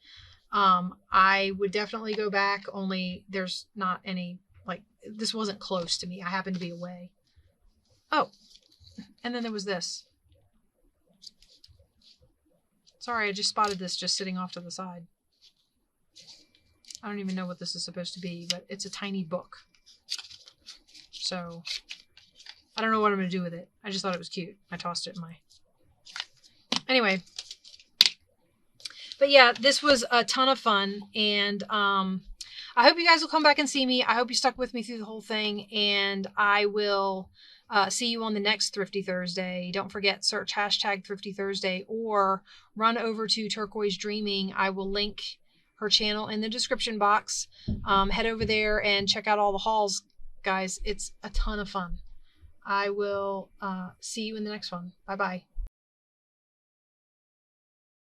I would definitely go back, only there's not any, like, this wasn't close to me. I happened to be away. Oh, and then there was this. Sorry, I just spotted this just sitting off to the side. I don't even know what this is supposed to be, but it's a tiny book. So, I don't know what I'm going to do with it. I just thought it was cute. I tossed it in my... Anyway. But yeah, this was a ton of fun, and I hope you guys will come back and see me. I hope you stuck with me through the whole thing, and I will... see you on the next Thrifty Thursday. Don't forget, search hashtag Thrifty Thursday or run over to Turquoise Dreaming. I will link her channel in the description box. Head over there and check out all the hauls, guys. It's a ton of fun. I will see you in the next one. Bye-bye.